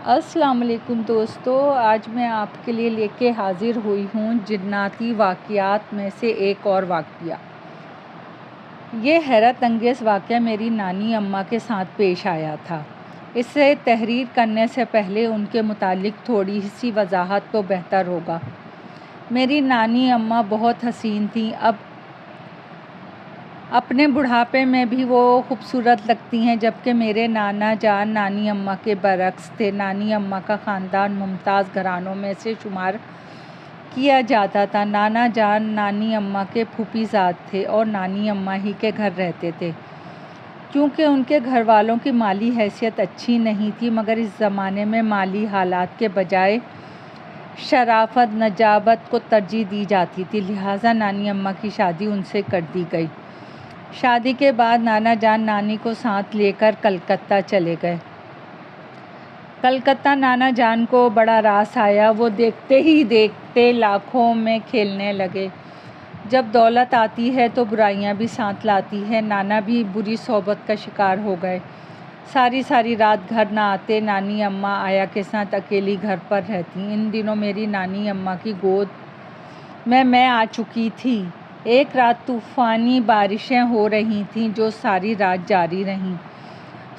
السلام علیکم دوستو، آج میں آپ کے لیے لے کے حاضر ہوئی ہوں جناتی واقعات میں سے ایک اور واقعہ۔ یہ حیرت انگیز واقعہ میری نانی اماں کے ساتھ پیش آیا تھا۔ اسے تحریر کرنے سے پہلے ان کے متعلق تھوڑی سی وضاحت تو بہتر ہوگا۔ میری نانی اماں بہت حسین تھیں، اپنے بڑھاپے میں بھی وہ خوبصورت لگتی ہیں، جبکہ میرے نانا جان نانی اماں کے برعکس تھے۔ نانی اماں کا خاندان ممتاز گھرانوں میں سے شمار کیا جاتا تھا۔ نانا جان نانی اماں کے پھوپھی زاد تھے اور نانی اماں ہی کے گھر رہتے تھے۔ کیونکہ ان کے گھر والوں کی مالی حیثیت اچھی نہیں تھی، مگر اس زمانے میں مالی حالات کے بجائے شرافت نجابت کو ترجیح دی جاتی تھی، لہٰذا نانی اماں کی شادی ان سے کر دی گئی۔ شادی کے بعد نانا جان نانی کو ساتھ لے کر کلکتہ چلے گئے۔ کلکتہ نانا جان کو بڑا راس آیا، وہ دیکھتے ہی دیکھتے لاکھوں میں کھیلنے لگے۔ جب دولت آتی ہے تو برائیاں بھی ساتھ لاتی ہے۔ نانا بھی بری صحبت کا شکار ہو گئے، ساری رات گھر نہ آتے۔ نانی اماں آیا کے ساتھ اکیلی گھر پر رہتی۔ ان دنوں میری نانی اماں کی گود میں آ چکی تھی۔ ایک رات طوفانی بارشیں ہو رہی تھیں جو ساری رات جاری رہیں۔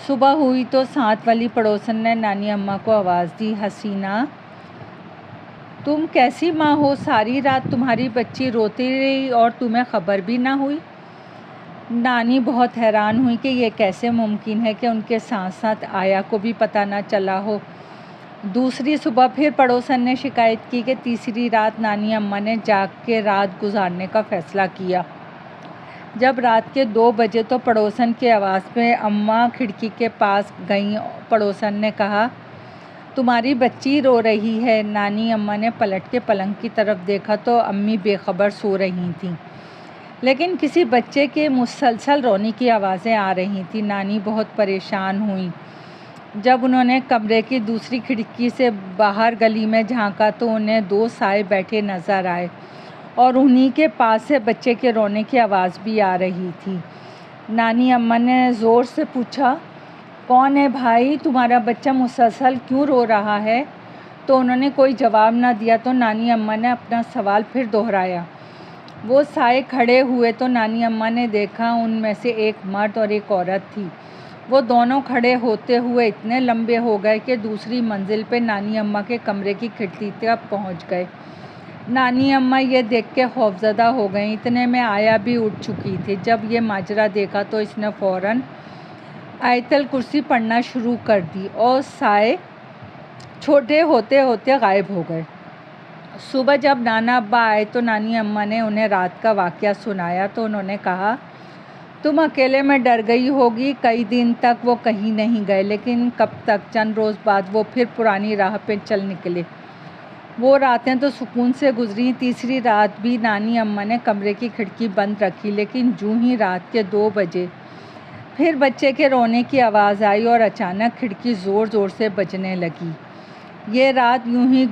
صبح ہوئی تو ساتھ والی پڑوسن نے نانی اماں کو آواز دی، حسینہ تم کیسی ماں ہو، ساری رات تمہاری بچی روتی رہی اور تمہیں خبر بھی نہ ہوئی۔ نانی بہت حیران ہوئی کہ یہ کیسے ممکن ہے کہ ان کے ساتھ ساتھ آیا کو بھی پتہ نہ چلا ہو۔ دوسری صبح پھر پڑوسن نے شکایت کی کہ تیسری رات نانی اماں نے جاگ کے رات گزارنے کا فیصلہ کیا۔ جب رات کے 2 بجے تو پڑوسن کی آواز پہ اماں کھڑکی کے پاس گئیں۔ پڑوسن نے کہا، تمہاری بچی رو رہی ہے۔ نانی اماں نے پلٹ کے پلنگ کی طرف دیکھا تو امی بے خبر سو رہی تھیں، لیکن کسی بچے کے مسلسل رونے کی آوازیں آ رہی تھیں۔ نانی بہت پریشان ہوئیں۔ جب انہوں نے کمرے کی دوسری کھڑکی سے باہر گلی میں جھانکا تو انہیں 2 سائے بیٹھے نظر آئے اور انہی کے پاس سے بچے کے رونے کی آواز بھی آ رہی تھی۔ نانی اماں نے زور سے پوچھا، کون ہے بھائی، تمہارا بچہ مسلسل کیوں رو رہا ہے؟ تو انہوں نے کوئی جواب نہ دیا تو نانی اماں نے اپنا سوال پھر دہرایا۔ وہ سائے کھڑے ہوئے تو نانی اماں نے دیکھا ان میں سے ایک مرد اور ایک عورت تھی۔ وہ دونوں کھڑے ہوتے ہوئے اتنے لمبے ہو گئے کہ دوسری منزل پہ نانی اماں کے کمرے کی کھڑکی تک پہنچ گئے۔ نانی اماں یہ دیکھ کے خوفزدہ ہو گئیں۔ اتنے میں آیا بھی اٹھ چکی تھی۔ جب یہ ماجرا دیکھا تو اس نے فوراً آیت الکرسی پڑھنا شروع کر دی اور سائے چھوٹے ہوتے ہوتے غائب ہو گئے۔ صبح جب نانا ابا آئے تو نانی اماں نے انہیں رات کا واقعہ سنایا تو انہوں نے کہا، تم اکیلے میں ڈر گئی ہوگی۔ کئی دن تک وہ کہیں نہیں گئے، لیکن کب تک؟ چند روز بعد وہ پھر پرانی راہ پہ چل نکلے۔ وہ راتیں تو سکون سے گزری۔ تیسری رات بھی نانی اماں نے کمرے کی کھڑکی بند رکھی، لیکن جوں ہی رات کے 2 بجے پھر بچے کے رونے کی آواز آئی اور اچانک کھڑکی زور زور سے بجنے لگی۔ یہ رات یوں ہی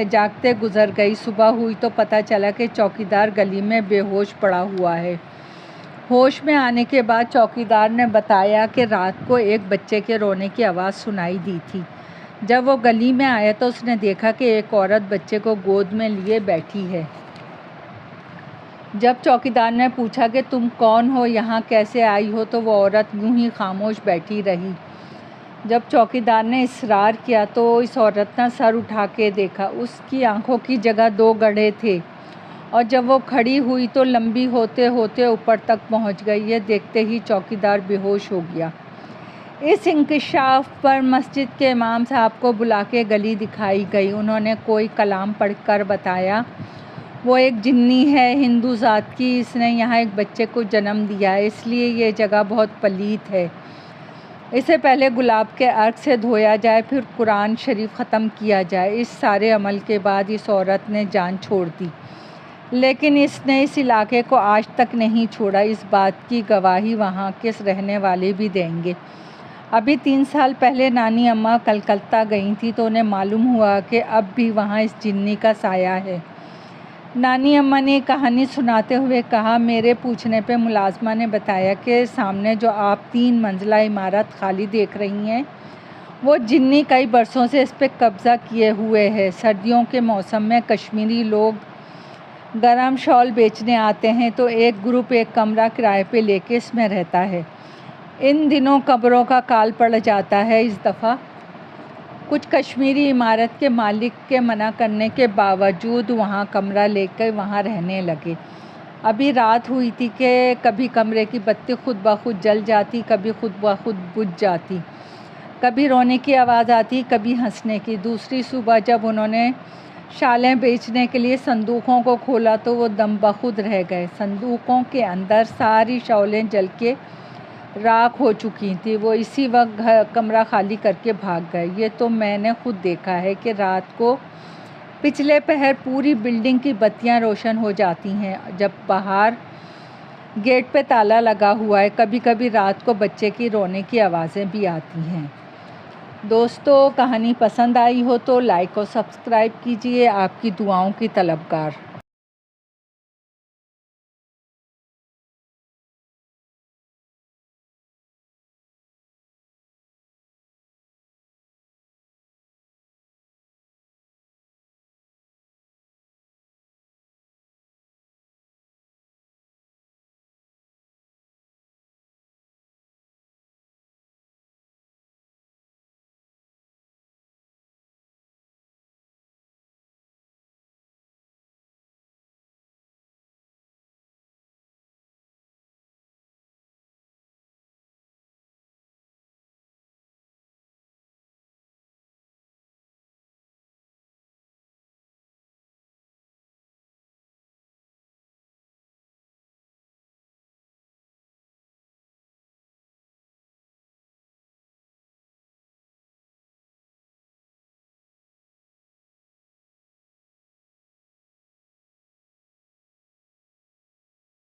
جاگتے گزر گئی۔ صبح ہوئی تو پتہ چلا کہ چوکیدار گلی میں بے ہوش پڑا ہوا ہے۔ ہوش میں آنے کے بعد چوکیدار نے بتایا کہ رات کو ایک بچے کے رونے کی آواز سنائی دی تھی۔ جب وہ گلی میں آیا تو اس نے دیکھا کہ ایک عورت بچے کو گود میں لیے بیٹھی ہے۔ جب چوکیدار نے پوچھا کہ تم کون ہو، یہاں کیسے آئی ہو، تو وہ عورت یوں ہی خاموش بیٹھی رہی۔ جب چوکیدار نے اصرار کیا تو اس عورت نے سر اٹھا کے دیکھا۔ اس کی آنکھوں کی جگہ 2 گڑھے تھے اور جب وہ کھڑی ہوئی تو لمبی ہوتے ہوتے اوپر تک پہنچ گئی۔ یہ دیکھتے ہی چوکیدار بے ہوش ہو گیا۔ اس انکشاف پر مسجد کے امام صاحب کو بلا کے گلی دکھائی گئی۔ انہوں نے کوئی کلام پڑھ کر بتایا، وہ ایک جنی ہے، ہندو ذات کی، اس نے یہاں ایک بچے کو جنم دیا ہے، اس لیے یہ جگہ بہت پلیت ہے۔ اسے پہلے گلاب کے عرق سے دھویا جائے، پھر قرآن شریف ختم کیا جائے۔ اس سارے عمل کے بعد اس عورت نے جان چھوڑ دی، لیکن اس نے اس علاقے کو آج تک نہیں چھوڑا۔ اس بات کی گواہی وہاں کے رہنے والے بھی دیں گے۔ ابھی 3 سال پہلے نانی اماں کلکتہ گئی تھیں تو انہیں معلوم ہوا کہ اب بھی وہاں اس جنی کا سایہ ہے۔ نانی اماں نے کہانی سناتے ہوئے کہا، میرے پوچھنے پہ ملازمہ نے بتایا کہ سامنے جو آپ 3 منزلہ عمارت خالی دیکھ رہی ہیں، وہ جنی کئی برسوں سے اس پہ قبضہ کیے ہوئے ہے۔ سردیوں کے موسم میں کشمیری لوگ گرم شال بیچنے آتے ہیں تو ایک گروپ ایک کمرہ کرائے پہ لے کے اس میں رہتا ہے۔ ان دنوں قبروں کا کال پڑ جاتا ہے۔ اس دفعہ کچھ کشمیری عمارت کے مالک کے منع کرنے کے باوجود وہاں کمرہ لے کے وہاں رہنے لگے۔ ابھی رات ہوئی تھی کہ کبھی کمرے کی بتی خود بخود جل جاتی، کبھی خود بخود بجھ جاتی، کبھی رونے کی آواز آتی، کبھی ہنسنے کی۔ دوسری صبح جب انہوں نے شالیں بیچنے کے لیے صندوقوں کو کھولا تو وہ دم بخود رہ گئے۔ صندوقوں کے اندر ساری شالیں جل کے راکھ ہو چکی تھیں۔ وہ اسی وقت کمرہ خالی کر کے بھاگ گئے۔ یہ تو میں نے خود دیکھا ہے کہ رات کو پچھلے پہر پوری بلڈنگ کی بتیاں روشن ہو جاتی ہیں جب باہر گیٹ پہ تالا لگا ہوا ہے۔ کبھی کبھی رات کو بچے کی رونے کی آوازیں بھی آتی ہیں۔ دوستو، کہانی پسند آئی ہو تو لائک اور سبسکرائب کیجیے۔ آپ کی دعاؤں کی طلبگار۔